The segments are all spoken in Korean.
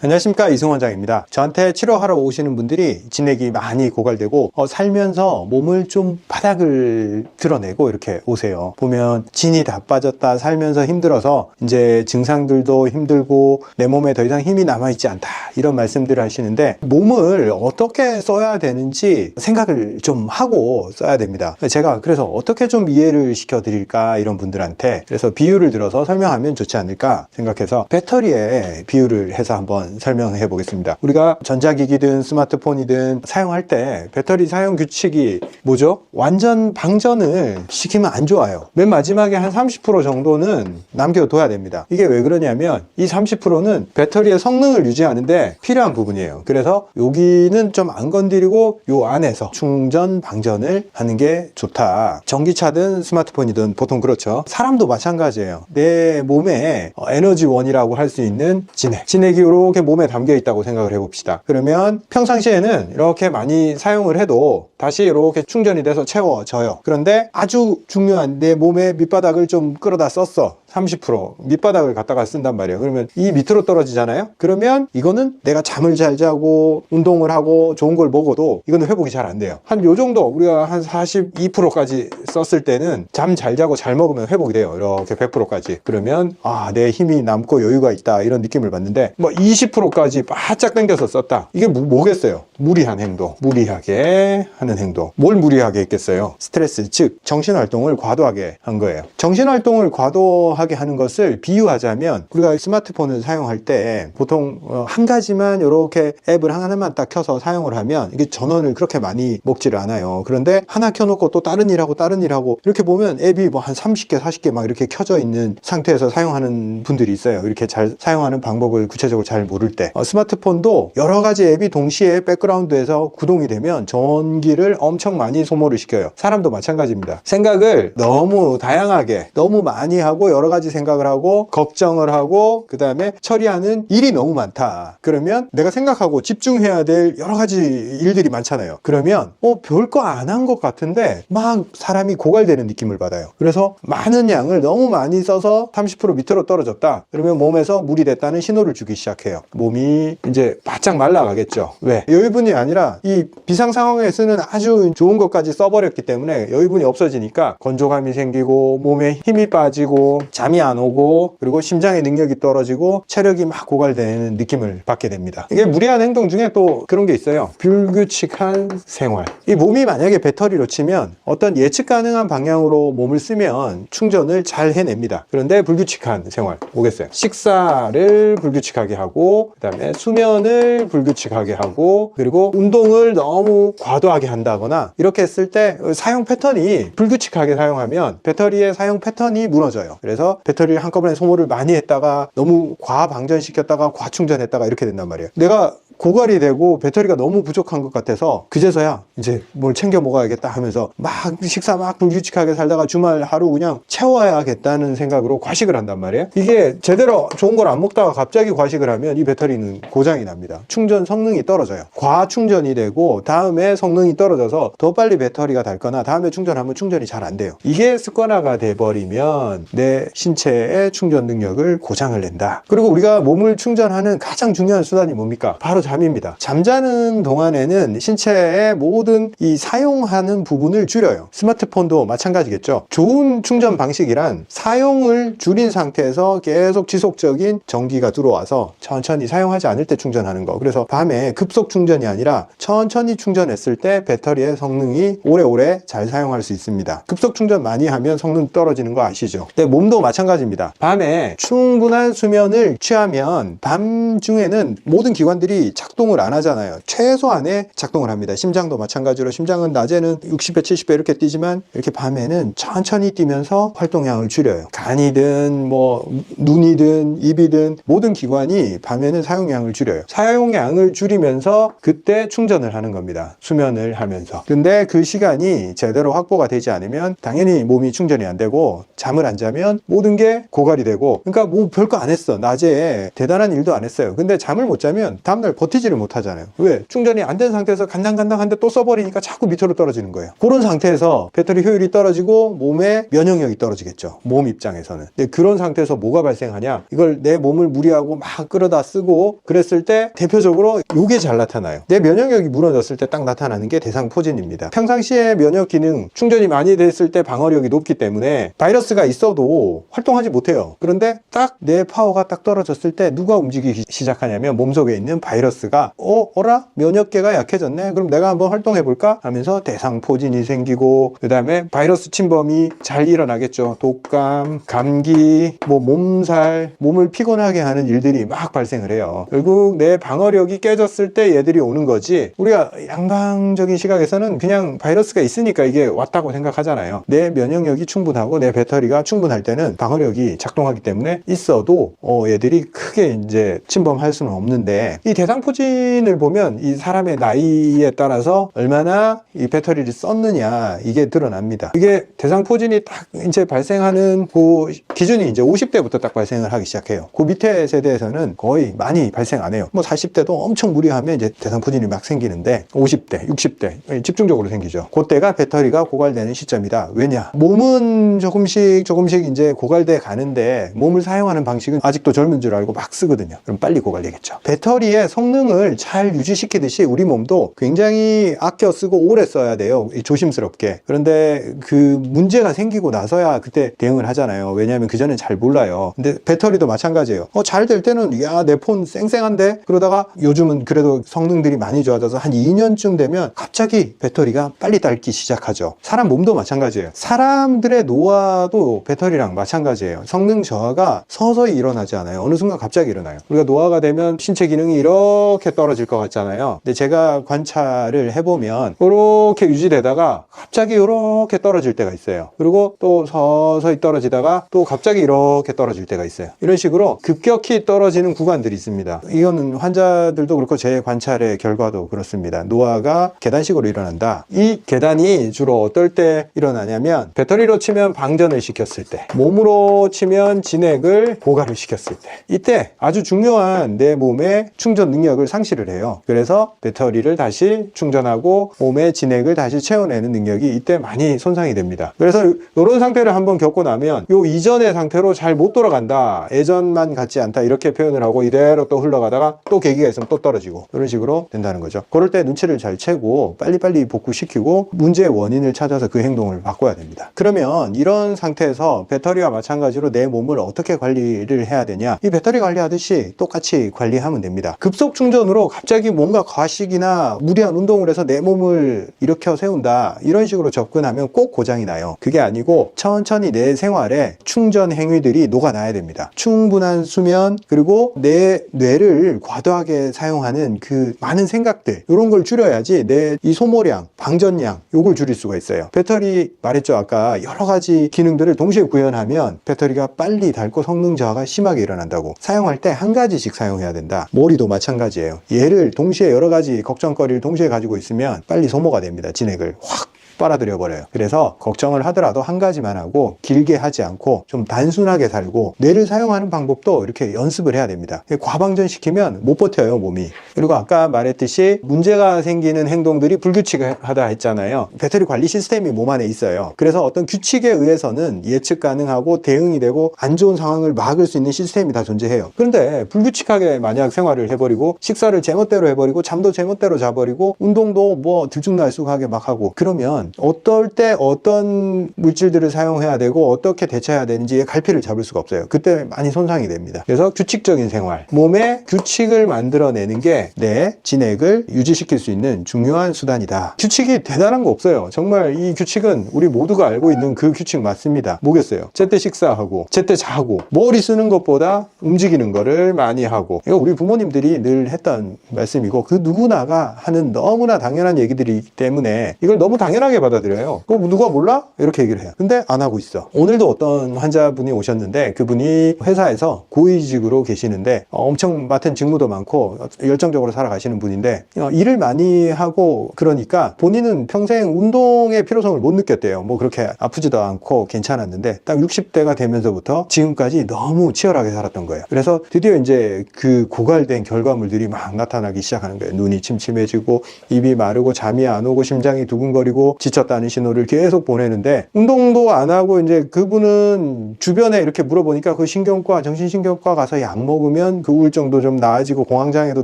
안녕하십니까, 이승훈 원장입니다. 저한테 치료하러 오시는 분들이 진액이 많이 고갈되고 살면서 몸을 좀 바닥을 드러내고 이렇게 오세요. 보면 진이 다 빠졌다, 살면서 힘들어서 이제 증상들도 힘들고 내 몸에 더 이상 힘이 남아있지 않다, 이런 말씀들을 하시는데, 몸을 어떻게 써야 되는지 생각을 좀 하고 써야 됩니다. 제가 그래서 어떻게 좀 이해를 시켜드릴까, 이런 분들한테 그래서 비유를 들어서 설명하면 좋지 않을까 생각해서 배터리에 비유를 해서 한번 설명해 보겠습니다. 우리가 전자기기든 스마트폰이든 사용할 때 배터리 사용 규칙이 뭐죠? 완전 방전을 시키면 안 좋아요. 맨 마지막에 한 30% 정도는 남겨둬야 됩니다. 이게 왜 그러냐면 이 30%는 배터리의 성능을 유지하는데 필요한 부분이에요. 그래서 여기는 좀 안 건드리고 요 안에서 충전 방전을 하는 게 좋다. 전기차든 스마트폰이든 보통 그렇죠. 사람도 마찬가지예요. 내 몸에 에너지원이라고 할 수 있는 진액이 이렇게 몸에 담겨 있다고 생각을 해봅시다. 그러면 평상시에는 이렇게 많이 사용을 해도 다시 이렇게 충전이 돼서 채워져요. 그런데 아주 중요한 내 몸의 밑바닥을 좀 끌어다 썼어. 30% 밑바닥을 갖다가 쓴단 말이에요. 그러면 이 밑으로 떨어지잖아요. 그러면 이거는 내가 잠을 잘 자고 운동을 하고 좋은 걸 먹어도 이거는 회복이 잘 안 돼요. 한 요 정도 우리가 한 42%까지 썼을 때는 잠 잘 자고 잘 먹으면 회복이 돼요. 이렇게 100%까지. 그러면 내 힘이 남고 여유가 있다, 이런 느낌을 받는데, 뭐 20%까지 바짝 당겨서 썼다. 이게 뭐겠어요? 무리한 행동, 무리하게 하는 행동. 뭘 무리하게 했겠어요? 스트레스, 즉 정신활동을 과도하게 한 거예요. 정신활동을 과도하게 하는 것을 비유하자면, 우리가 스마트폰을 사용할 때 보통 한 가지만 이렇게 앱을 하나만 딱 켜서 사용을 하면 이게 전원을 그렇게 많이 먹지를 않아요. 그런데 하나 켜놓고 또 다른 일하고 이렇게 보면 앱이 뭐 한 30개 40개 막 이렇게 켜져 있는 상태에서 사용하는 분들이 있어요. 이렇게 잘 사용하는 방법을 구체적으로 잘 모를 때. 스마트폰도 여러 가지 앱이 동시에 백그라운드에서 구동이 되면 전기를 엄청 많이 소모를 시켜요. 사람도 마찬가지입니다. 생각을 너무 다양하게 너무 많이 하고 여러 가지 생각을 하고 걱정을 하고 그 다음에 처리하는 일이 너무 많다. 그러면 내가 생각하고 집중해야 될 여러 가지 일들이 많잖아요. 그러면 별거 안 한 것 같은데 막 사람이 고갈되는 느낌을 받아요. 그래서 많은 양을 너무 많이 써서 30% 밑으로 떨어졌다. 그러면 몸에서 물이 됐다는 신호를 주기 시작해요. 몸이 이제 바짝 말라가겠죠. 왜? 여유분이 아니라 이 비상 상황에 쓰는 아주 좋은 것까지 써버렸기 때문에 여유분이 없어지니까 건조감이 생기고 몸에 힘이 빠지고 잠이 안 오고, 그리고 심장의 능력이 떨어지고 체력이 막 고갈되는 느낌을 받게 됩니다. 이게 무리한 행동 중에 또 그런 게 있어요. 불규칙한 생활. 이 몸이 만약에 배터리로 치면 어떤 예측 가능한 방향으로 몸을 쓰면 충전을 잘 해냅니다. 그런데 불규칙한 생활 뭐겠어요? 식사를 불규칙하게 하고, 그 다음에 수면을 불규칙하게 하고, 그리고 운동을 너무 과도하게 한다거나 이렇게 했을 때 사용 패턴이 불규칙하게 사용하면 배터리의 사용 패턴이 무너져요. 그래서 배터리를 한꺼번에 소모를 많이 했다가 너무 과방전시켰다가 과충전했다가 이렇게 된단 말이에요. 내가 고갈이 되고 배터리가 너무 부족한 것 같아서 그제서야 이제 뭘 챙겨 먹어야겠다 하면서 막 식사 막 불규칙하게 살다가 주말 하루 그냥 채워야겠다는 생각으로 과식을 한단 말이에요. 이게 제대로 좋은 걸 안 먹다가 갑자기 과식을 하면 이 배터리는 고장이 납니다. 충전 성능이 떨어져요. 과충전이 되고 다음에 성능이 떨어져서 더 빨리 배터리가 닳거나 다음에 충전하면 충전이 잘 안 돼요. 이게 습관화가 돼버리면 내 신체의 충전 능력을 고장을 낸다. 그리고 우리가 몸을 충전하는 가장 중요한 수단이 뭡니까? 바로 잠입니다. 잠자는 동안에는 신체의 모든 이 사용하는 부분을 줄여요. 스마트폰도 마찬가지겠죠. 좋은 충전 방식이란 사용을 줄인 상태에서 계속 지속적인 전기가 들어와서 천천히 사용하지 않을 때 충전하는 거. 그래서 밤에 급속 충전이 아니라 천천히 충전했을 때 배터리의 성능이 오래오래 잘 사용할 수 있습니다. 급속 충전 많이 하면 성능 떨어지는 거 아시죠? 근데 몸도 마찬가지입니다. 밤에 충분한 수면을 취하면 밤 중에는 모든 기관들이 작동을 안 하잖아요. 최소한의 작동을 합니다. 심장도 마찬가지로 심장은 낮에는 60배, 70배 이렇게 뛰지만 이렇게 밤에는 천천히 뛰면서 활동량을 줄여요. 간이든 뭐 눈이든 입이든 모든 기관이 밤에는 사용량을 줄여요. 사용량을 줄이면서 그때 충전을 하는 겁니다. 수면을 하면서. 근데 그 시간이 제대로 확보가 되지 않으면 당연히 몸이 충전이 안 되고 잠을 안 자면 모든 게 고갈이 되고, 그러니까 뭐 별거 안 했어. 낮에 대단한 일도 안 했어요. 근데 잠을 못 자면 다음날 버티지를 못하잖아요. 왜? 충전이 안 된 상태에서 간당간당한데 또 써버리니까 자꾸 밑으로 떨어지는 거예요. 그런 상태에서 배터리 효율이 떨어지고 몸의 면역력이 떨어지겠죠. 몸 입장에서는. 근데 그런 상태에서 뭐가 발생하냐? 이걸 내 몸을 무리하고 막 끌어다 쓰고 그랬을 때 대표적으로 요게 잘 나타나요. 내 면역력이 무너졌을 때 딱 나타나는 게 대상포진입니다. 평상시에 면역 기능 충전이 많이 됐을 때 방어력이 높기 때문에 바이러스가 있어도 활동하지 못해요. 그런데 딱 내 파워가 딱 떨어졌을 때 누가 움직이기 시작하냐면 몸속에 있는 바이러스가 어라? 면역계가 약해졌네? 그럼 내가 한번 활동해볼까? 하면서 대상포진이 생기고 그 다음에 바이러스 침범이 잘 일어나겠죠. 독감, 감기, 뭐 몸살, 몸을 피곤하게 하는 일들이 막 발생을 해요. 결국 내 방어력이 깨졌을 때 얘들이 오는 거지 우리가 양방적인 시각에서는 그냥 바이러스가 있으니까 이게 왔다고 생각하잖아요. 내 면역력이 충분하고 내 배터리가 충분할 때는 방어력이 작동하기 때문에 있어도 얘들이 크게 이제 침범할 수는 없는데 이 대상포진을 보면 이 사람의 나이에 따라서 얼마나 이 배터리를 썼느냐 이게 드러납니다. 이게 대상포진이 딱 이제 발생하는 그 기준이 이제 50대부터 딱 발생을 하기 시작해요. 그 밑에 세대에서는 거의 많이 발생 안 해요. 뭐 40대도 엄청 무리하면 이제 대상포진이 막 생기는데 50대, 60대 집중적으로 생기죠. 그때가 배터리가 고갈되는 시점이다. 왜냐? 몸은 조금씩 이제 고갈돼 가는데 몸을 사용하는 방식은 아직도 젊은 줄 알고 막 쓰거든요. 그럼 빨리 고갈되겠죠. 배터리의 성능을 잘 유지시키듯이 우리 몸도 굉장히 아껴 쓰고 오래 써야 돼요. 조심스럽게. 그런데 그 문제가 생기고 나서야 그때 대응을 하잖아요. 왜냐하면 그전엔 잘 몰라요. 근데 배터리도 마찬가지예요. 잘 될 때는 야, 내 폰 쌩쌩한데? 그러다가 요즘은 그래도 성능들이 많이 좋아져서 한 2년쯤 되면 갑자기 배터리가 빨리 닳기 시작하죠. 사람 몸도 마찬가지예요. 사람들의 노화도 배터리랑 마찬가지예요. 성능 저하가 서서히 일어나지 않아요. 어느 순간 갑자기 일어나요. 우리가 노화가 되면 신체 기능이 이렇게 떨어질 것 같잖아요. 근데 제가 관찰을 해보면 이렇게 유지되다가 갑자기 이렇게 떨어질 때가 있어요. 그리고 또 서서히 떨어지다가 또 갑자기 이렇게 떨어질 때가 있어요. 이런 식으로 급격히 떨어지는 구간들이 있습니다. 이거는 환자들도 그렇고 제 관찰의 결과도 그렇습니다. 노화가 계단식으로 일어난다. 이 계단이 주로 어떨 때 일어나냐면 배터리로 치면 방전을 시켰을 때, 몸으로 치면 진액을 고갈을 시켰을 때, 이때 아주 중요한 내 몸의 충전 능력을 상실을 해요. 그래서 배터리를 다시 충전하고 몸의 진액을 다시 채워내는 능력이 이때 많이 손상이 됩니다. 그래서 이런 상태를 한번 겪고 나면 요 이전의 상태로 잘 못 돌아간다, 예전만 같지 않다 이렇게 표현을 하고 이대로 또 흘러가다가 또 계기가 있으면 또 떨어지고 이런 식으로 된다는 거죠. 그럴 때 눈치를 잘 채고 빨리빨리 복구시키고 문제의 원인을 찾아서 그 행동을 바꿔야 됩니다. 그러면 이런 상태에서 배터리와 마찬가지로 내 몸을 어떻게 관리를 해야 되냐? 이 배터리 관리하듯이 똑같이 관리하면 됩니다. 급속 충전으로 갑자기 뭔가 과식이나 무리한 운동을 해서 내 몸을 일으켜 세운다 이런 식으로 접근하면 꼭 고장이 나요. 그게 아니고 천천히 내 생활에 충전 행위들이 녹아나야 됩니다. 충분한 수면 그리고 내 뇌를 과도하게 사용하는 그 많은 생각들 이런 걸 줄여야지 내 이 소모량, 방전량 요걸 줄일 수가 있어요. 배터리 말했죠. 아까 여러 가지 기능들을 동시에 구현하면 배터리가 빨리 닳고 성능 저하가 심하게 일어난다고. 사용할 때 한 가지씩 사용해야 된다. 머리도 마찬가지예요. 얘를 동시에 여러 가지 걱정거리를 동시에 가지고 있으면 빨리 소모가 됩니다. 진액을 확 빨아들여 버려요. 그래서 걱정을 하더라도 한 가지만 하고 길게 하지 않고 좀 단순하게 살고 뇌를 사용하는 방법도 이렇게 연습을 해야 됩니다. 과방전 시키면 못 버텨요, 몸이. 그리고 아까 말했듯이 문제가 생기는 행동들이 불규칙하다 했잖아요. 배터리 관리 시스템이 몸 안에 있어요. 그래서 어떤 규칙에 의해서는 예측 가능하고 대응이 되고 안 좋은 상황을 막을 수 있는 시스템이 다 존재해요. 그런데 불규칙하게 만약 생활을 해버리고 식사를 제멋대로 해버리고 잠도 제멋대로 자버리고 운동도 뭐 들쭉날쭉하게 막 하고 그러면 어떨 때 어떤 물질들을 사용해야 되고 어떻게 대처해야 되는지에 갈피를 잡을 수가 없어요. 그때 많이 손상이 됩니다. 그래서 규칙적인 생활, 몸에 규칙을 만들어내는 게 내 진액을 유지시킬 수 있는 중요한 수단이다. 규칙이 대단한 거 없어요. 정말 이 규칙은 우리 모두가 알고 있는 그 규칙 맞습니다. 뭐겠어요? 제때 식사하고 제때 자고 머리 쓰는 것보다 움직이는 거를 많이 하고 이거 우리 부모님들이 늘 했던 말씀이고 그 누구나가 하는 너무나 당연한 얘기들이기 때문에 이걸 너무 당연하게 받아들여요. 그거 누가 몰라? 이렇게 얘기를 해요. 근데 안 하고 있어. 오늘도 어떤 환자분이 오셨는데 그분이 회사에서 고위직으로 계시는데 엄청 맡은 직무도 많고 열정적인 안정적으로 살아가시는 분인데 일을 많이 하고 그러니까 본인은 평생 운동의 필요성을 못 느꼈대요. 뭐 그렇게 아프지도 않고 괜찮았는데 딱 60대가 되면서부터 지금까지 너무 치열하게 살았던 거예요. 그래서 드디어 이제 그 고갈된 결과물들이 막 나타나기 시작하는 거예요. 눈이 침침해지고 입이 마르고 잠이 안 오고 심장이 두근거리고 지쳤다는 신호를 계속 보내는데 운동도 안 하고 이제 그분은 주변에 이렇게 물어보니까 그 신경과 정신신경과 가서 약 먹으면 그 우울증도 좀 나아지고 공황장애도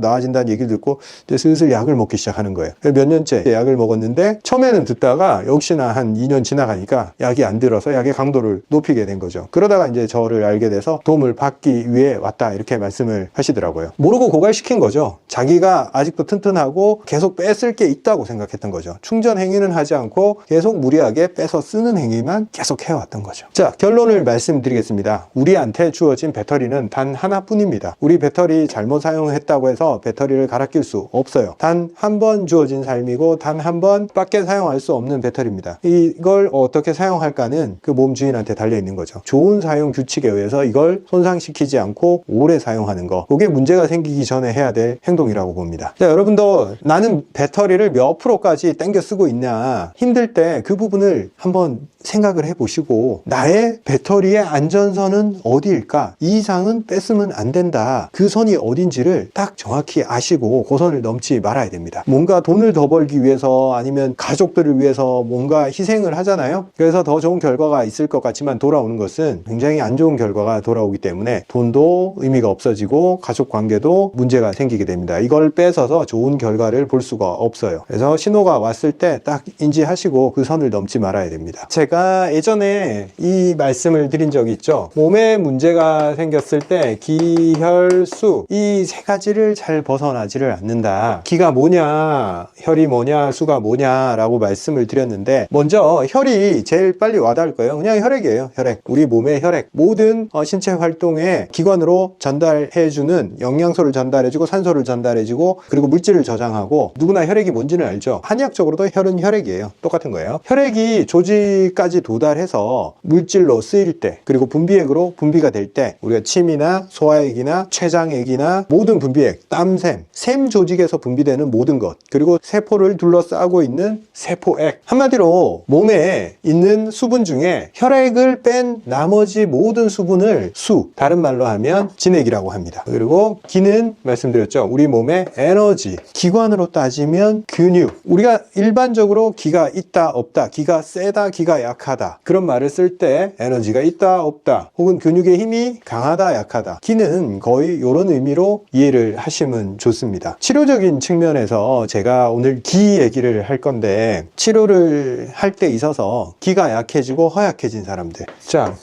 나아진다는 얘기를 듣고 이제 슬슬 약을 먹기 시작하는 거예요. 몇 년째 약을 먹었는데 처음에는 듣다가 역시나 한 2년 지나가니까 약이 안 들어서 약의 강도를 높이게 된 거죠. 그러다가 이제 저를 알게 돼서 도움을 받기 위해 왔다 이렇게 말씀을 하시더라고요. 모르고 고갈시킨 거죠. 자기가 아직도 튼튼하고 계속 뺏을 게 있다고 생각했던 거죠. 충전 행위는 하지 않고 계속 무리하게 빼서 쓰는 행위만 계속 해왔던 거죠. 자, 결론을 말씀드리겠습니다. 우리한테 주어진 배터리는 단 하나뿐입니다. 우리 배터리 잘못 사용했다고 해서 배터리를 갈아 낄 수 없어요. 단 한 번 주어진 삶이고 단 한 번밖에 사용할 수 없는 배터리입니다. 이걸 어떻게 사용할까는 그 몸 주인한테 달려 있는 거죠. 좋은 사용 규칙에 의해서 이걸 손상시키지 않고 오래 사용하는 거, 그게 문제가 생기기 전에 해야 될 행동이라고 봅니다. 자, 여러분도 나는 배터리를 몇 프로까지 땡겨 쓰고 있냐, 힘들 때 그 부분을 한번 생각을 해보시고 나의 배터리의 안전선은 어디일까? 이 이상은 뺐으면 안 된다. 그 선이 어딘지를 딱 정확히 아시고 그 선을 넘지 말아야 됩니다. 뭔가 돈을 더 벌기 위해서 아니면 가족들을 위해서 뭔가 희생을 하잖아요. 그래서 더 좋은 결과가 있을 것 같지만 돌아오는 것은 굉장히 안 좋은 결과가 돌아오기 때문에 돈도 의미가 없어지고 가족 관계도 문제가 생기게 됩니다. 이걸 뺏어서 좋은 결과를 볼 수가 없어요. 그래서 신호가 왔을 때 딱 인지하시고 그 선을 넘지 말아야 됩니다. 제가 예전에 이 말씀을 드린 적이 있죠. 몸에 문제가 생겼을 때 기, 혈, 수, 이 세 가지를 잘 벗어나지를 않는다. 기가 뭐냐, 혈이 뭐냐, 수가 뭐냐 라고 말씀을 드렸는데, 먼저 혈이 제일 빨리 와닿을 거예요. 그냥 혈액이에요. 혈액. 우리 몸의 혈액. 모든 신체 활동에 기관으로 전달해주는, 영양소를 전달해주고 산소를 전달해주고 그리고 물질을 저장하고, 누구나 혈액이 뭔지는 알죠. 한의학적으로도 혈은 혈액이에요. 똑같은 거예요. 혈액이 조직까지 도달해서 물질로 쓰일 때, 그리고 분비액으로 분비가 될 때, 우리가 침이나 소화액이나 췌장액이나 모든 분비액, 땀샘, 샘 조직에서 분비되는 모든 것, 그리고 세포를 둘러싸고 있는 세포액, 한마디로 몸에 있는 수분 중에 혈액을 뺀 나머지 모든 수분을 수, 다른 말로 하면 진액이라고 합니다. 그리고 기는 말씀드렸죠. 우리 몸의 에너지, 기관으로 따지면 근육. 우리가 일반적으로 기가 있다 없다, 기가 세다 기가 약하다, 그런 말을 쓸 때 에너지가 있다 없다, 혹은 근육의 힘이 강하다 약하다, 기는 거의 이런 의미로 이해를 하시면 좋습니다. 치료적인 측면에서 제가 오늘 기 얘기를 할 건데, 치료를 할 때 있어서 기가 약해지고 허약해진 사람들, 자,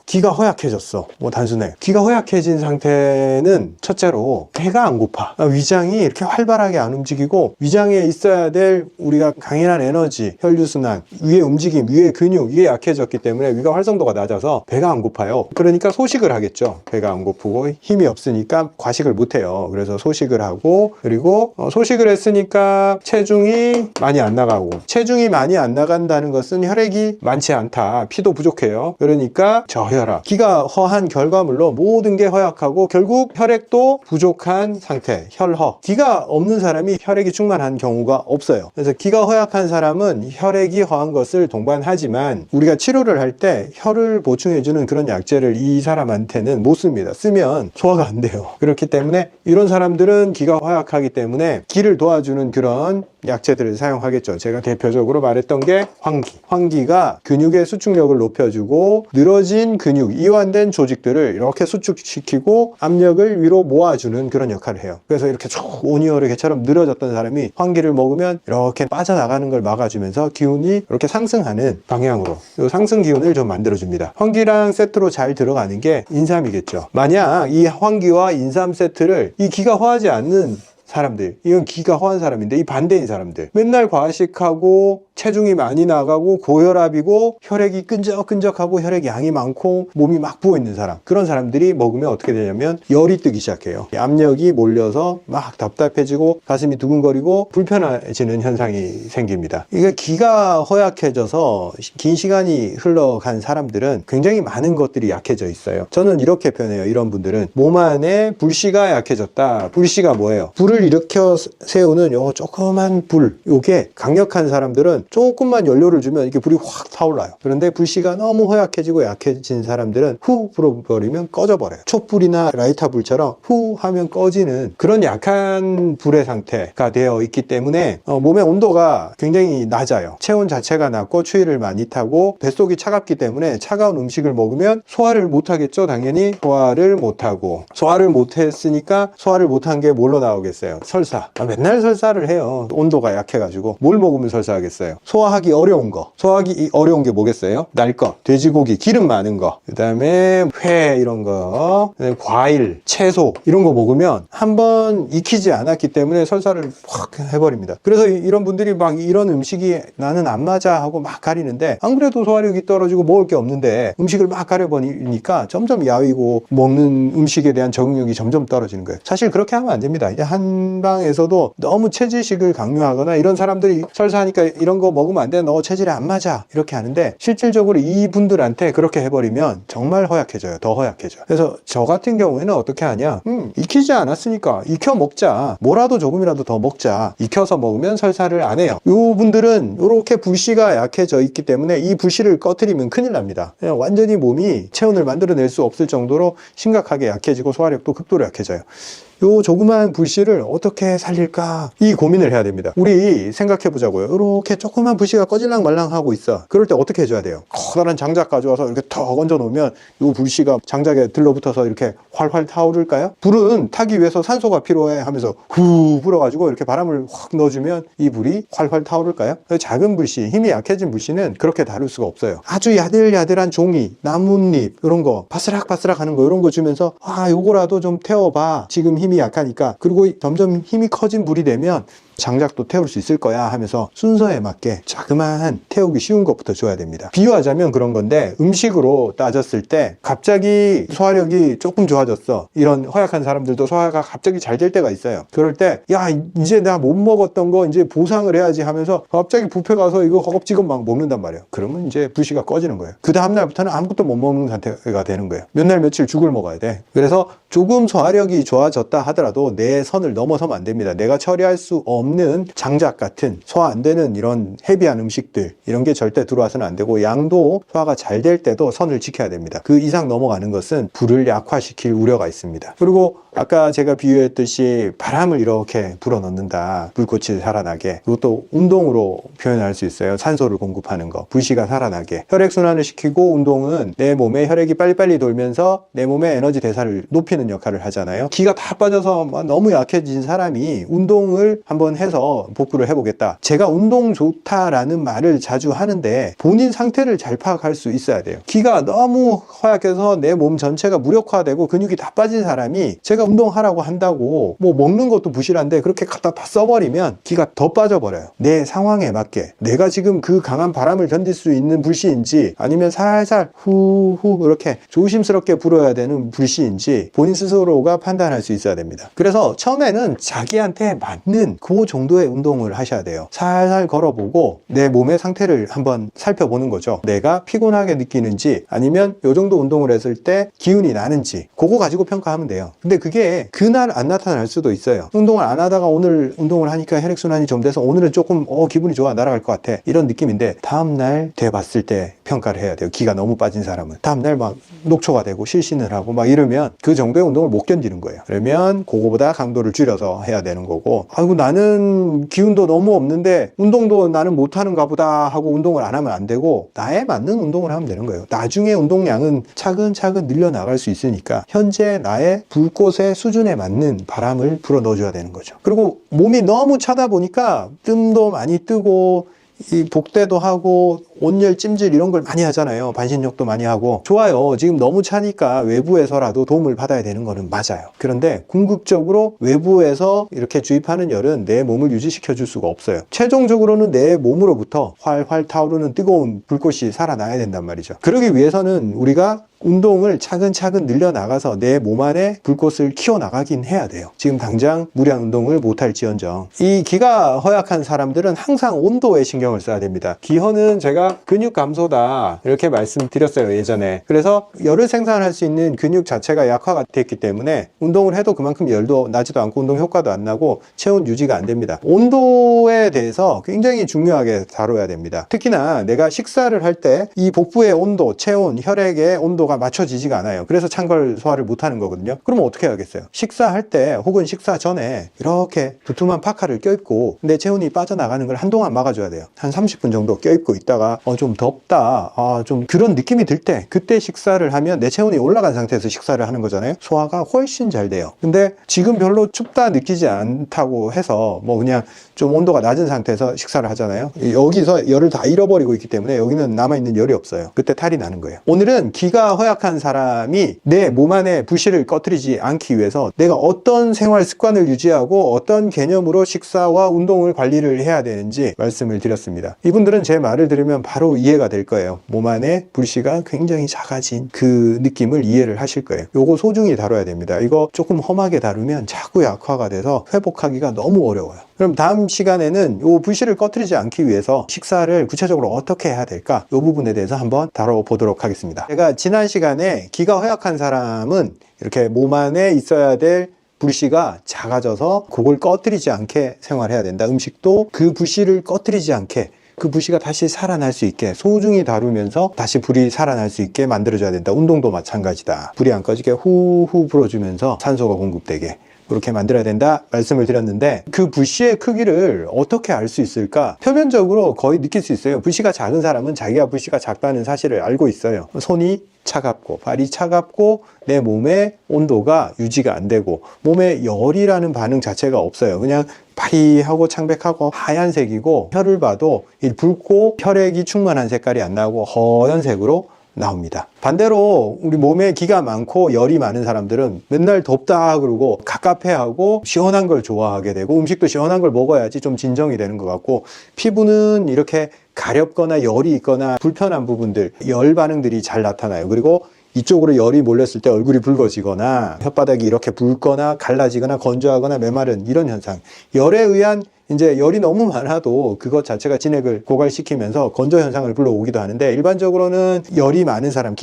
기가 허약해졌어. 뭐 단순해. 기가 허약해진 상태는 첫째로 배가 안 고파, 위장이 이렇게 활발하게 안 움직이고, 위장에 있어야 될 우리가 강인한 에너지, 혈류순환, 위의 움직임, 위의 근육, 이게 약해졌기 때문에 위가 활성도가 낮아서 배가 안 고파요. 그러니까 소식을 하겠죠. 배가 안 고프고 힘이 없으니까 과식을 못 해요. 그래서 소식을 하고, 그리고 소식을 했으니까 체중이 많이 안 나가고, 체중이 많이 안 나간다는 것은 혈액이 많지 않다, 피도 부족해요. 그러니까 저혈압, 기가 허한 결과물로 모든 게 허약하고 결국 혈액도 부족한 상태, 혈허. 기가 없는 사람이 혈액이 충만한 경우가 없어요. 그래서 기가 허약한 사람은 혈액이 허한 것을 동반하지만 우리가 치료를 할 때 혈을 보충해주는 그런 약제를 이 사람한테는 못 씁니다. 쓰면 소화가 안 돼요. 그렇기 때문에 이런 사람들은 기가 허약하기 때문에 기를 도와주는 그런 약제들을 사용하겠죠. 제가 대표적으로 말했던 게 황기. 황기가 근육의 수축력을 높여주고 늘어진 근육, 이완된 조직들을 이렇게 수축시키고 압력을 위로 모아주는 그런 역할을 해요. 그래서 이렇게 쭉 오니어르게처럼 늘어졌던 사람이 황기를 먹으면 이렇게 빠져나가는 걸 막아주면서 기운이 이렇게 상승하는 방향으로, 이 상승 기운을 좀 만들어줍니다. 황기랑 세트로 잘 들어가는 게 인삼이겠죠. 만약 이 황기와 인삼 세트를 이 기가 허하지 않는 사람들, 이건 기가 허한 사람인데 이 반대인 사람들, 맨날 과식하고 체중이 많이 나가고 고혈압이고 혈액이 끈적끈적하고 혈액 양이 많고 몸이 막 부어있는 사람, 그런 사람들이 먹으면 어떻게 되냐면 열이 뜨기 시작해요. 압력이 몰려서 막 답답해지고 가슴이 두근거리고 불편해지는 현상이 생깁니다. 이게 기가 허약해져서 긴 시간이 흘러간 사람들은 굉장히 많은 것들이 약해져 있어요. 저는 이렇게 표현해요. 이런 분들은 몸 안에 불씨가 약해졌다. 불씨가 뭐예요? 불을 일으켜 세우는 요 조그만 불, 요게 강력한 사람들은 조금만 연료를 주면 이게 불이 확 타올라요. 그런데 불씨가 너무 허약해지고 약해진 사람들은 후 불어버리면 꺼져버려요. 촛불이나 라이터 불처럼 후 하면 꺼지는 그런 약한 불의 상태가 되어 있기 때문에 몸의 온도가 굉장히 낮아요. 체온 자체가 낮고 추위를 많이 타고 뱃속이 차갑기 때문에 차가운 음식을 먹으면 소화를 못하겠죠. 당연히 소화를 못하고, 소화를 못했으니까 소화를 못한 게 뭘로 나오겠어요? 설사. 맨날 설사를 해요. 온도가 약해가지고 뭘 먹으면 설사하겠어요? 소화하기 어려운 거. 소화하기 어려운 게 뭐겠어요? 날 거, 돼지고기, 기름 많은 거, 그 다음에 회 이런 거, 과일, 채소 이런 거 먹으면 한번 익히지 않았기 때문에 설사를 확 해버립니다. 그래서 이런 분들이 막 이런 음식이 나는 안 맞아 하고 막 가리는데, 안 그래도 소화력이 떨어지고 먹을 게 없는데 음식을 막 가려버리니까 점점 야위고 먹는 음식에 대한 적응력이 점점 떨어지는 거예요. 사실 그렇게 하면 안 됩니다. 이제 한방에서도 너무 체질식을 강요하거나 이런 사람들이 설사하니까 이런 거 먹으면 안 돼, 너 체질에 안 맞아, 이렇게 하는데 실질적으로 이분들한테 그렇게 해버리면 정말 허약해져요. 더 허약해져요. 그래서 저 같은 경우에는 어떻게 하냐, 익히지 않았으니까 익혀 먹자, 뭐라도 조금이라도 더 먹자, 익혀서 먹으면 설사를 안 해요. 요 분들은 이렇게 불씨가 약해져 있기 때문에 이 불씨를 꺼트리면 큰일 납니다. 그냥 완전히 몸이 체온을 만들어낼 수 없을 정도로 심각하게 약해지고 소화력도 극도로 약해져요. 요 조그만 불씨를 어떻게 살릴까, 이 고민을 해야 됩니다. 우리 생각해 보자고요. 이렇게 조그만 불씨가 꺼질랑 말랑 하고 있어. 그럴 때 어떻게 해줘야 돼요? 커다란 장작 가져와서 이렇게 턱 얹어 놓으면 요 불씨가 장작에 들러붙어서 이렇게 활활 타오를까요? 불은 타기 위해서 산소가 필요해 하면서 후 불어가지고 이렇게 바람을 확 넣어주면 이 불이 활활 타오를까요? 작은 불씨, 힘이 약해진 불씨는 그렇게 다룰 수가 없어요. 아주 야들야들한 종이, 나뭇잎 이런 거 바스락바스락 하는 거, 이런 거 주면서 요거라도 좀 태워봐, 지금 힘이 약하니까. 그리고 점점 힘이 커진 불이 되면 장작도 태울 수 있을 거야 하면서 순서에 맞게 자그마한 태우기 쉬운 것부터 줘야 됩니다. 비유하자면 그런 건데, 음식으로 따졌을 때 갑자기 소화력이 조금 좋아졌어. 이런 허약한 사람들도 소화가 갑자기 잘 될 때가 있어요. 그럴 때 야, 이제 내가 못 먹었던 거 이제 보상을 해야지 하면서 갑자기 뷔페 가서 이거 허겁지겁 막 먹는단 말이에요. 그러면 이제 불씨가 꺼지는 거예요. 그 다음날부터는 아무것도 못 먹는 상태가 되는 거예요. 몇 날 며칠 죽을 먹어야 돼. 그래서 조금 소화력이 좋아졌다 하더라도 내 선을 넘어서면 안 됩니다. 내가 처리할 수 없는 장작 같은 소화 안 되는 이런 헤비한 음식들, 이런 게 절대 들어와서는 안 되고, 양도 소화가 잘 될 때도 선을 지켜야 됩니다. 그 이상 넘어가는 것은 불을 약화시킬 우려가 있습니다. 그리고 아까 제가 비유했듯이 바람을 이렇게 불어넣는다, 불꽃이 살아나게. 그것도 운동으로 표현할 수 있어요. 산소를 공급하는 거, 불씨가 살아나게. 혈액순환을 시키고, 운동은 내 몸에 혈액이 빨리빨리 돌면서 내 몸의 에너지 대사를 높이는 역할을 하잖아요. 기가 다 빠져서 너무 약해진 사람이 운동을 한번 해서 복구를 해보겠다. 제가 운동 좋다라는 말을 자주 하는데 본인 상태를 잘 파악할 수 있어야 돼요. 기가 너무 허약해서 내 몸 전체가 무력화되고 근육이 다 빠진 사람이 제가 운동하라고 한다고 뭐 먹는 것도 부실한데 그렇게 갖다 다 써버리면 기가 더 빠져버려요. 내 상황에 맞게 내가 지금 그 강한 바람을 견딜 수 있는 불씨인지, 아니면 살살 후후 이렇게 조심스럽게 불어야 되는 불씨인지 본인 스스로가 판단할 수 있어야 됩니다. 그래서 처음에는 자기한테 맞는 그 정도의 운동을 하셔야 돼요. 살살 걸어보고 내 몸의 상태를 한번 살펴보는 거죠. 내가 피곤하게 느끼는지, 아니면 요 정도 운동을 했을 때 기운이 나는지, 그거 가지고 평가하면 돼요. 근데 그게 그날 안 나타날 수도 있어요. 운동을 안 하다가 오늘 운동을 하니까 혈액순환이 좀 돼서 오늘은 조금 기분이 좋아, 날아갈 것 같아, 이런 느낌인데 다음날 돼봤을 때 평가를 해야 돼요. 기가 너무 빠진 사람은 다음날 막 녹초가 되고 실신을 하고 막 이러면 그 정도의 운동을 못 견디는 거예요. 그러면 그거보다 강도를 줄여서 해야 되는 거고, 아이고 나는 기운도 너무 없는데 운동도 나는 못하는가 보다 하고 운동을 안 하면 안 되고, 나에 맞는 운동을 하면 되는 거예요. 나중에 운동량은 차근차근 늘려나갈 수 있으니까 현재 나의 불꽃의 수준에 맞는 바람을 불어 넣어줘야 되는 거죠. 그리고 몸이 너무 차다 보니까 뜸도 많이 뜨고 이 복대도 하고 온열 찜질 이런 걸 많이 하잖아요. 반신욕도 많이 하고 좋아요. 지금 너무 차니까 외부에서라도 도움을 받아야 되는 거는 맞아요. 그런데 궁극적으로 외부에서 이렇게 주입하는 열은 내 몸을 유지시켜 줄 수가 없어요. 최종적으로는 내 몸으로부터 활활 타오르는 뜨거운 불꽃이 살아나야 된단 말이죠. 그러기 위해서는 우리가 운동을 차근차근 늘려나가서 내 몸 안에 불꽃을 키워나가긴 해야 돼요. 지금 당장 무리한 운동을 못할지언정. 이 기가 허약한 사람들은 항상 온도에 신경을 써야 됩니다. 기허는 제가 근육 감소다 이렇게 말씀드렸어요, 예전에. 그래서 열을 생산할 수 있는 근육 자체가 약화가 됐기 때문에 운동을 해도 그만큼 열도 나지도 않고 운동 효과도 안 나고 체온 유지가 안 됩니다. 온도에 대해서 굉장히 중요하게 다뤄야 됩니다. 특히나 내가 식사를 할 때 이 복부의 온도, 체온, 혈액의 온도가 맞춰지지가 않아요. 그래서 찬걸 소화를 못하는 거거든요. 그러면 어떻게 해야겠어요? 식사할 때 혹은 식사 전에 이렇게 두툼한 파카를 껴입고 내 체온이 빠져나가는 걸 한동안 막아줘야 돼요. 한 30분 정도 껴입고 있다가 좀 덥다, 좀 그런 느낌이 들 때 그때 식사를 하면 내 체온이 올라간 상태에서 식사를 하는 거잖아요. 소화가 훨씬 잘 돼요. 근데 지금 별로 춥다 느끼지 않다고 해서 뭐 그냥 좀 온도가 낮은 상태에서 식사를 하잖아요. 여기서 열을 다 잃어버리고 있기 때문에 여기는 남아있는 열이 없어요. 그때 탈이 나는 거예요. 오늘은 기가 허약한 사람이 내 몸 안에 불씨를 꺼뜨리지 않기 위해서 내가 어떤 생활 습관을 유지하고 어떤 개념으로 식사와 운동을 관리를 해야 되는지 말씀을 드렸습니다. 이분들은 제 말을 들으면 바로 이해가 될 거예요. 몸 안에 불씨가 굉장히 작아진 그 느낌을 이해를 하실 거예요. 요거 소중히 다뤄야 됩니다. 이거 조금 험하게 다루면 자꾸 약화가 돼서 회복하기가 너무 어려워요. 그럼 다음 시간에는 요 불씨를 꺼뜨리지 않기 위해서 식사를 구체적으로 어떻게 해야 될까? 이 부분에 대해서 한번 다뤄보도록 하겠습니다. 제가 지난 시간에 기가 허약한 사람은 이렇게 몸 안에 있어야 될 불씨가 작아져서 그걸 꺼뜨리지 않게 생활해야 된다. 음식도 그 불씨를 꺼뜨리지 않게 그 불씨가 다시 살아날 수 있게 소중히 다루면서 다시 불이 살아날 수 있게 만들어줘야 된다. 운동도 마찬가지다. 불이 안 꺼지게 후후 불어주면서 산소가 공급되게 그렇게 만들어야 된다 말씀을 드렸는데, 그 불씨의 크기를 어떻게 알 수 있을까? 표면적으로 거의 느낄 수 있어요. 불씨가 작은 사람은 자기가 불씨가 작다는 사실을 알고 있어요. 손이 차갑고 발이 차갑고 내 몸의 온도가 유지가 안 되고 몸에 열이라는 반응 자체가 없어요. 그냥 파리하고 창백하고 하얀색이고 혈을 봐도 붉고 혈액이 충만한 색깔이 안 나오고 허연색으로 나옵니다. 반대로 우리 몸에 기가 많고 열이 많은 사람들은 맨날 덥다 그러고 갑갑해하고 시원한 걸 좋아하게 되고 음식도 시원한 걸 먹어야지 좀 진정이 되는 것 같고, 피부는 이렇게 가렵거나 열이 있거나 불편한 부분들, 열 반응들이 잘 나타나요. 그리고 이쪽으로 열이 몰렸을 때 얼굴이 붉어지거나 혓바닥이 이렇게 붉거나 갈라지거나 건조하거나 메마른 이런 현상, 열에 의한 이제 열이 너무 많아도 그것 자체가 진액을 고갈시키면서 건조 현상을 불러오기도 하는데, 일반적으로는 열이 많은 사람,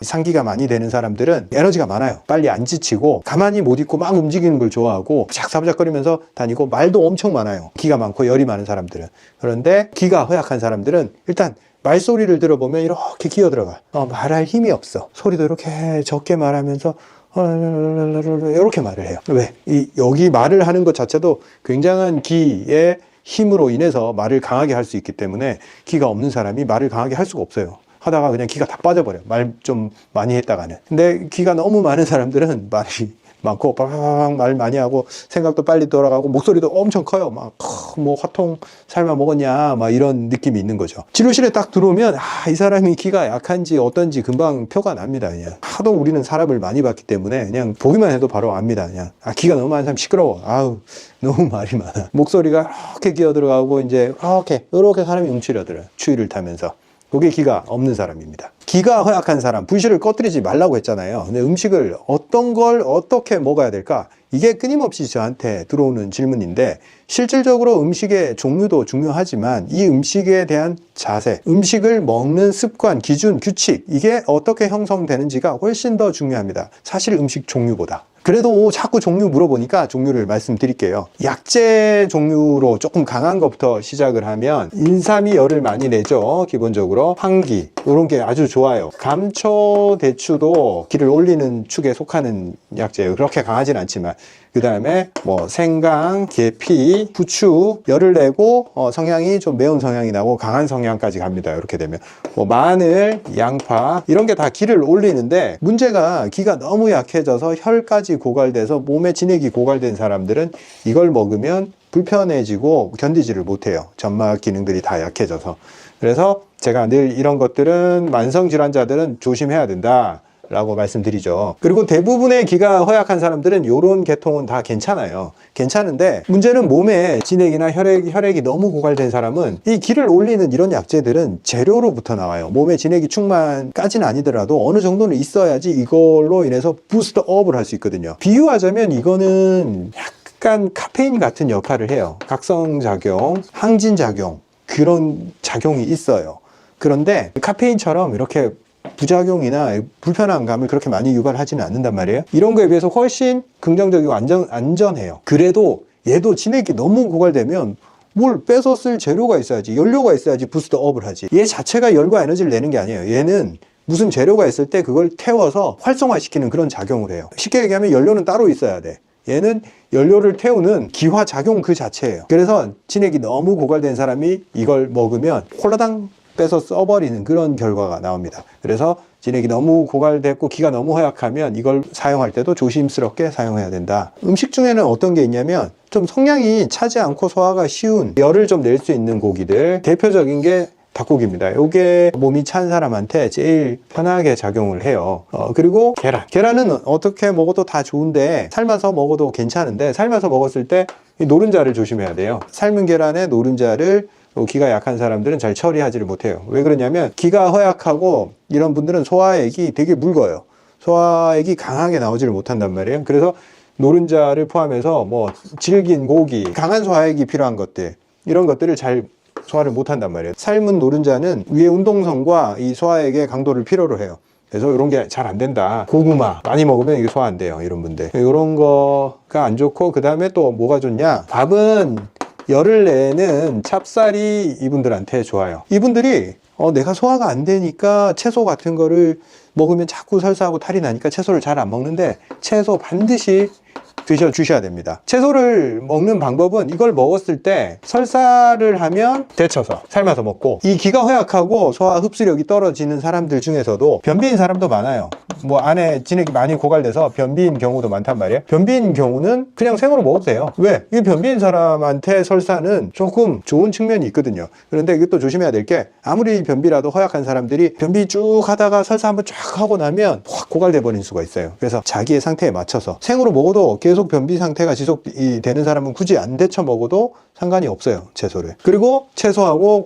상기가 많이 되는 사람들은 에너지가 많아요. 빨리 안 지치고 가만히 못 있고 막 움직이는 걸 좋아하고 사부작거리면서 다니고 말도 엄청 많아요. 기가 많고 열이 많은 사람들은. 그런데 기가 허약한 사람들은 일단 말소리를 들어보면 이렇게 기어들어가. 말할 힘이 없어. 소리도 이렇게 적게 말하면서 이렇게 말을 해요. 왜? 여기 말을 하는 것 자체도 굉장한 기의 힘으로 인해서 말을 강하게 할 수 있기 때문에 기가 없는 사람이 말을 강하게 할 수가 없어요. 하다가 그냥 기가 다 빠져버려요. 말 좀 많이 했다가는. 근데 기가 너무 많은 사람들은 말이 많고 빠바바박 말 많이 하고 생각도 빨리 돌아가고 목소리도 엄청 커요. 막 뭐 화통 삶아 먹었냐 막 이런 느낌이 있는 거죠. 치료실에 딱 들어오면 이 사람이 기가 약한지 어떤지 금방 표가 납니다. 그냥 하도 우리는 사람을 많이 봤기 때문에 그냥 보기만 해도 바로 압니다. 그냥 기가 너무 많은 사람 시끄러워. 너무 말이 많아. 목소리가 이렇게 기어 들어가고 이제 이렇게 사람이 움츠려들어요. 추위를 타면서. 그게 기가 없는 사람입니다. 기가 허약한 사람, 불씨를 꺼뜨리지 말라고 했잖아요. 근데 음식을 어떤 걸 어떻게 먹어야 될까? 이게 끊임없이 저한테 들어오는 질문인데, 실질적으로 음식의 종류도 중요하지만 이 음식에 대한 자세, 음식을 먹는 습관, 기준, 규칙, 이게 어떻게 형성되는지가 훨씬 더 중요합니다. 사실 음식 종류보다. 그래도 자꾸 종류 물어보니까 종류를 말씀드릴게요. 약재 종류로 조금 강한 것부터 시작을 하면 인삼이 열을 많이 내죠. 기본적으로 황기 이런 게 아주 좋아요. 감초, 대추도 기를 올리는 축에 속하는 약재예요. 그렇게 강하진 않지만. 그 다음에 생강, 계피, 부추 열을 내고 성향이 좀 매운 성향이 나고 강한 성향까지 갑니다. 이렇게 되면 마늘, 양파 이런 게 다 기를 올리는데, 문제가 기가 너무 약해져서 혈까지 고갈돼서 몸에 진액이 고갈된 사람들은 이걸 먹으면 불편해지고 견디지를 못해요. 점막 기능들이 다 약해져서. 그래서 제가 늘 이런 것들은 만성질환자들은 조심해야 된다 라고 말씀드리죠. 그리고 대부분의 기가 허약한 사람들은 이런 계통은 다 괜찮아요. 괜찮은데 문제는 몸에 진액이나 혈액이 너무 고갈된 사람은 이 기를 올리는 이런 약재들은 재료로부터 나와요. 몸에 진액이 충만까지는 아니더라도 어느 정도는 있어야지 이걸로 인해서 부스트 업을 할 수 있거든요. 비유하자면 이거는 약간 카페인 같은 역할을 해요. 각성작용, 항진작용 그런 작용이 있어요. 그런데 카페인처럼 이렇게 부작용이나 불편한 감을 그렇게 많이 유발하지는 않는단 말이에요. 이런 거에 비해서 훨씬 긍정적이고 안전해요. 그래도 얘도 진액이 너무 고갈되면 뭘 빼서 쓸 재료가 있어야지, 연료가 있어야지 부스트 업을 하지. 얘 자체가 열과 에너지를 내는 게 아니에요. 얘는 무슨 재료가 있을 때 그걸 태워서 활성화시키는 그런 작용을 해요. 쉽게 얘기하면 연료는 따로 있어야 돼. 얘는 연료를 태우는 기화작용 그 자체예요. 그래서 진액이 너무 고갈된 사람이 이걸 먹으면 홀라당 빼서 써버리는 그런 결과가 나옵니다. 그래서 진액이 너무 고갈됐고 기가 너무 허약하면 이걸 사용할 때도 조심스럽게 사용해야 된다. 음식 중에는 어떤 게 있냐면 좀 성량이 차지 않고 소화가 쉬운 열을 좀 낼 수 있는 고기들, 대표적인 게 닭고기입니다. 이게 몸이 찬 사람한테 제일 편하게 작용을 해요. 그리고 계란은 어떻게 먹어도 다 좋은데 삶아서 먹어도 괜찮은데 삶아서 먹었을 때 이 노른자를 조심해야 돼요. 삶은 계란의 노른자를 기가 약한 사람들은 잘 처리하지를 못해요. 왜 그러냐면 기가 허약하고 이런 분들은 소화액이 되게 묽어요. 소화액이 강하게 나오지를 못한단 말이에요. 그래서 노른자를 포함해서 뭐 질긴 고기, 강한 소화액이 필요한 것들, 이런 것들을 잘 소화를 못한단 말이에요. 삶은 노른자는 위의 운동성과 이 소화액의 강도를 필요로 해요. 그래서 이런 게 잘 안 된다. 고구마 많이 먹으면 이게 소화 안 돼요. 이런 분들. 이런 거가 안 좋고, 그 다음에 또 뭐가 좋냐? 밥은 열을 내는 찹쌀이 이분들한테 좋아요. 이분들이 내가 소화가 안 되니까 채소 같은 거를 먹으면 자꾸 설사하고 탈이 나니까 채소를 잘 안 먹는데 채소 반드시 드셔주셔야 됩니다. 채소를 먹는 방법은 이걸 먹었을 때 설사를 하면 데쳐서 삶아서 먹고, 이 기가 허약하고 소화 흡수력이 떨어지는 사람들 중에서도 변비인 사람도 많아요. 뭐 안에 진액이 많이 고갈돼서 변비인 경우도 많단 말이에요. 변비인 경우는 그냥 생으로 먹어도 돼요. 왜? 이 변비인 사람한테 설사는 조금 좋은 측면이 있거든요. 그런데 이것도 조심해야 될 게, 아무리 변비라도 허약한 사람들이 변비 쭉 하다가 설사 한번 쫙 하고 나면 확 고갈돼 버릴 수가 있어요. 그래서 자기의 상태에 맞춰서 생으로 먹어도 계속 변비 상태가 지속이 되는 사람은 굳이 안 데쳐 먹어도 상관이 없어요, 채소를. 그리고 채소하고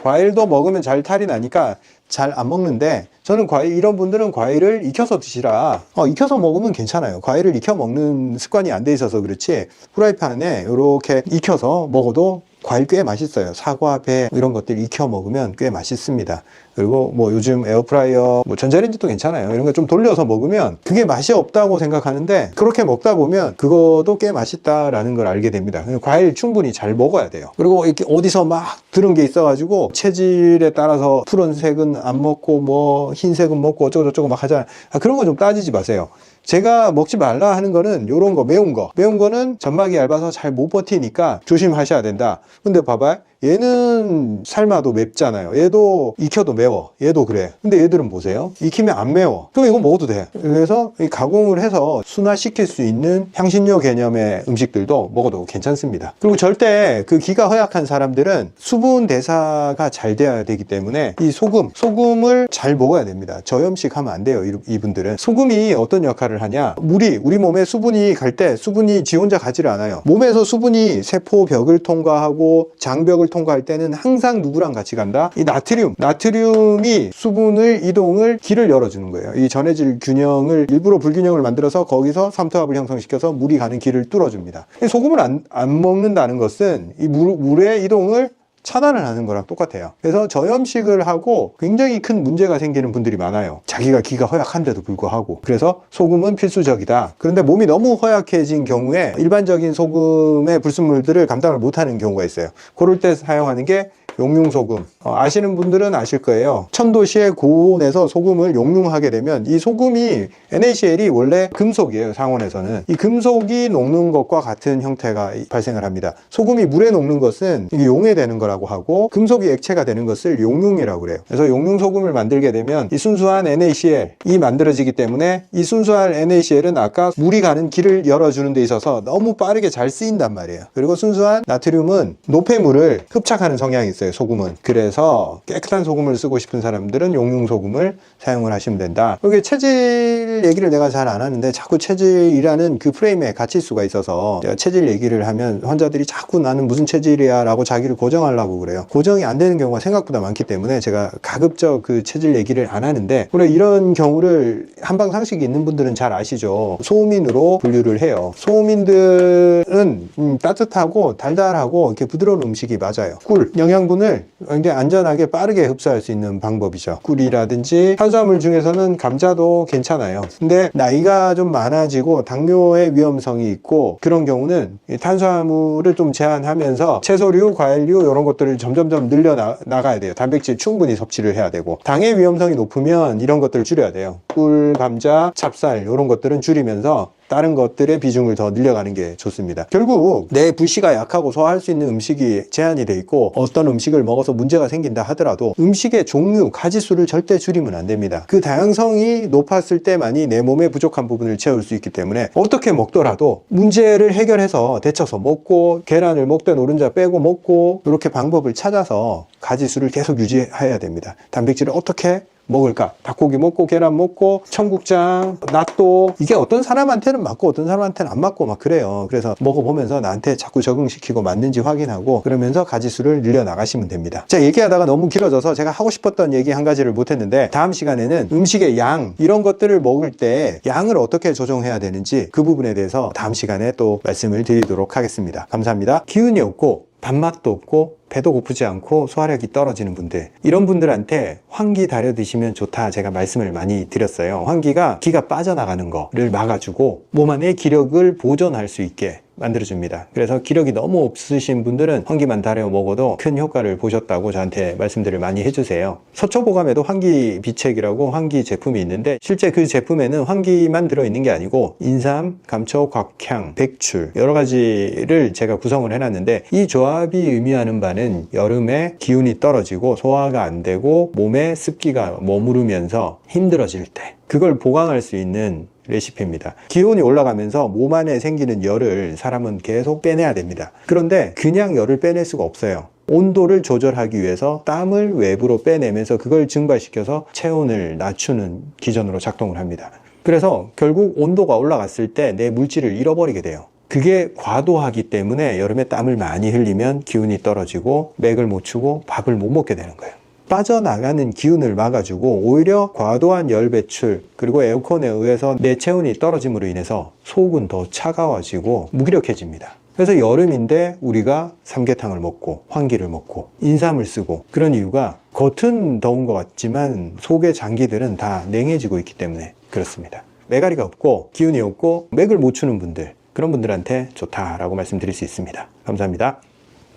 과일도 먹으면 잘 탈이 나니까 잘 안 먹는데, 저는 이런 분들은 과일을 익혀서 드시라. 익혀서 먹으면 괜찮아요. 과일을 익혀 먹는 습관이 안 돼 있어서 그렇지, 후라이팬에 이렇게 익혀서 먹어도 과일 꽤 맛있어요. 사과, 배 이런 것들 익혀 먹으면 꽤 맛있습니다. 그리고 뭐 요즘 에어프라이어, 뭐 전자레인지도 괜찮아요. 이런 거 좀 돌려서 먹으면 그게 맛이 없다고 생각하는데, 그렇게 먹다 보면 그것도 꽤 맛있다라는 걸 알게 됩니다. 과일 충분히 잘 먹어야 돼요. 그리고 이렇게 어디서 막 들은 게 있어가지고 체질에 따라서 푸른색은 안 먹고 뭐 흰색은 먹고 어쩌고저쩌고 막 하잖아요. 그런 거 좀 따지지 마세요. 제가 먹지 말라 하는 거는 요런 거, 매운 거는 점막이 얇아서 잘 못 버티니까 조심하셔야 된다. 근데 봐봐요. 얘는 삶아도 맵잖아요. 얘도 익혀도 매워. 얘도 그래. 근데 얘들은 보세요. 익히면 안 매워. 그럼 이거 먹어도 돼. 그래서 가공을 해서 순화시킬 수 있는 향신료 개념의 음식들도 먹어도 괜찮습니다. 그리고 절대 그 기가 허약한 사람들은 수분 대사가 잘 돼야 되기 때문에 이 소금을 잘 먹어야 됩니다. 저염식 하면 안 돼요. 이분들은. 소금이 어떤 역할을 하냐? 우리 몸에 수분이 갈 때 수분이 지 혼자 가지를 않아요. 몸에서 수분이 세포벽을 통과하고 장벽을 통과할 때는 항상 누구랑 같이 간다? 이 나트륨이 수분을 이동을 길을 열어주는 거예요. 이 전해질 균형을, 일부러 불균형을 만들어서 거기서 삼투압을 형성시켜서 물이 가는 길을 뚫어줍니다. 소금을 안 먹는다는 것은 이 물의 이동을 차단을 하는 거랑 똑같아요. 그래서 저염식을 하고 굉장히 큰 문제가 생기는 분들이 많아요. 자기가 기가 허약한데도 불구하고. 그래서 소금은 필수적이다. 그런데 몸이 너무 허약해진 경우에 일반적인 소금의 불순물들을 감당을 못하는 경우가 있어요. 그럴 때 사용하는 게 용융소금. 아시는 분들은 아실 거예요. 천도시의 고온에서 소금을 용융하게 되면 이 소금이 NaCl이 원래 금속이에요. 상온에서는. 이 금속이 녹는 것과 같은 형태가 발생을 합니다. 소금이 물에 녹는 것은 이게 용해되는 거라고 하고 금속이 액체가 되는 것을 용융이라고 그래요. 그래서 용융소금을 만들게 되면 이 순수한 NaCl이 만들어지기 때문에 이 순수한 NaCl은 아까 물이 가는 길을 열어주는 데 있어서 너무 빠르게 잘 쓰인단 말이에요. 그리고 순수한 나트륨은 노폐물을 흡착하는 성향이 있어요. 소금은. 그래서 깨끗한 소금을 쓰고 싶은 사람들은 용융소금을 사용을 하시면 된다. 여기 체질 얘기를 내가 잘 안 하는데 자꾸 체질이라는 그 프레임에 갇힐 수가 있어서 제가 체질 얘기를 하면 환자들이 자꾸 나는 무슨 체질이야 라고 자기를 고정하려고 그래요. 고정이 안 되는 경우가 생각보다 많기 때문에 제가 가급적 그 체질 얘기를 안 하는데, 물론 이런 경우를 한방 상식이 있는 분들은 잘 아시죠. 소음인으로 분류를 해요. 소음인들은 따뜻하고 달달하고 이렇게 부드러운 음식이 맞아요. 꿀, 영양분을 굉장히 안전하게 빠르게 흡수할 수 있는 방법이죠. 꿀이라든지 탄수화물 중에서는 감자도 괜찮아요. 근데 나이가 좀 많아지고 당뇨의 위험성이 있고 그런 경우는 탄수화물을 좀 제한하면서 채소류, 과일류 이런 것들을 점점점 늘려 나가야 돼요. 단백질 충분히 섭취를 해야 되고, 당의 위험성이 높으면 이런 것들을 줄여야 돼요. 꿀, 감자, 찹쌀 이런 것들은 줄이면서 다른 것들의 비중을 더 늘려가는 게 좋습니다. 결국 내 불씨가 약하고 소화할 수 있는 음식이 제한이 돼 있고 어떤 음식을 먹어서 문제가 생긴다 하더라도 음식의 종류, 가지수를 절대 줄이면 안 됩니다. 그 다양성이 높았을 때만이 내 몸에 부족한 부분을 채울 수 있기 때문에 어떻게 먹더라도 문제를 해결해서 데쳐서 먹고, 계란을 먹되 노른자 빼고 먹고, 이렇게 방법을 찾아서 가지수를 계속 유지해야 됩니다. 단백질을 어떻게 먹을까? 닭고기 먹고 계란 먹고 청국장, 낫또, 이게 어떤 사람한테는 맞고 어떤 사람한테는 안 맞고 막 그래요. 그래서 먹어보면서 나한테 자꾸 적응시키고 맞는지 확인하고 그러면서 가지수를 늘려 나가시면 됩니다. 자, 얘기하다가 너무 길어져서 제가 하고 싶었던 얘기 한 가지를 못했는데, 다음 시간에는 음식의 양, 이런 것들을 먹을 때 양을 어떻게 조정해야 되는지 그 부분에 대해서 다음 시간에 또 말씀을 드리도록 하겠습니다. 감사합니다. 기운이 없고 밥맛도 없고 배도 고프지 않고 소화력이 떨어지는 분들, 이런 분들한테 환기 달여 드시면 좋다 제가 말씀을 많이 드렸어요. 환기가 기가 빠져나가는 거를 막아주고 몸 안에 기력을 보존할 수 있게 만들어줍니다. 그래서 기력이 너무 없으신 분들은 환기만 달여 먹어도 큰 효과를 보셨다고 저한테 말씀들을 많이 해주세요. 서초보감에도 환기 비책이라고 환기 제품이 있는데, 실제 그 제품에는 환기만 들어있는 게 아니고 인삼, 감초, 곽향, 백출 여러 가지를 제가 구성을 해놨는데, 이 조합이 의미하는 바는 여름에 기운이 떨어지고 소화가 안 되고 몸에 습기가 머무르면서 힘들어질 때 그걸 보강할 수 있는 레시피입니다. 기온이 올라가면서 몸 안에 생기는 열을 사람은 계속 빼내야 됩니다. 그런데 그냥 열을 빼낼 수가 없어요. 온도를 조절하기 위해서 땀을 외부로 빼내면서 그걸 증발시켜서 체온을 낮추는 기전으로 작동을 합니다. 그래서 결국 온도가 올라갔을 때 내 물질을 잃어버리게 돼요. 그게 과도하기 때문에 여름에 땀을 많이 흘리면 기운이 떨어지고 맥을 못 추고 밥을 못 먹게 되는 거예요. 빠져나가는 기운을 막아주고 오히려 과도한 열 배출, 그리고 에어컨에 의해서 내 체온이 떨어짐으로 인해서 속은 더 차가워지고 무기력해집니다. 그래서 여름인데 우리가 삼계탕을 먹고 환기를 먹고 인삼을 쓰고, 그런 이유가 겉은 더운 것 같지만 속의 장기들은 다 냉해지고 있기 때문에 그렇습니다. 메가리가 없고 기운이 없고 맥을 못 추는 분들, 그런 분들한테 좋다라고 말씀드릴 수 있습니다. 감사합니다.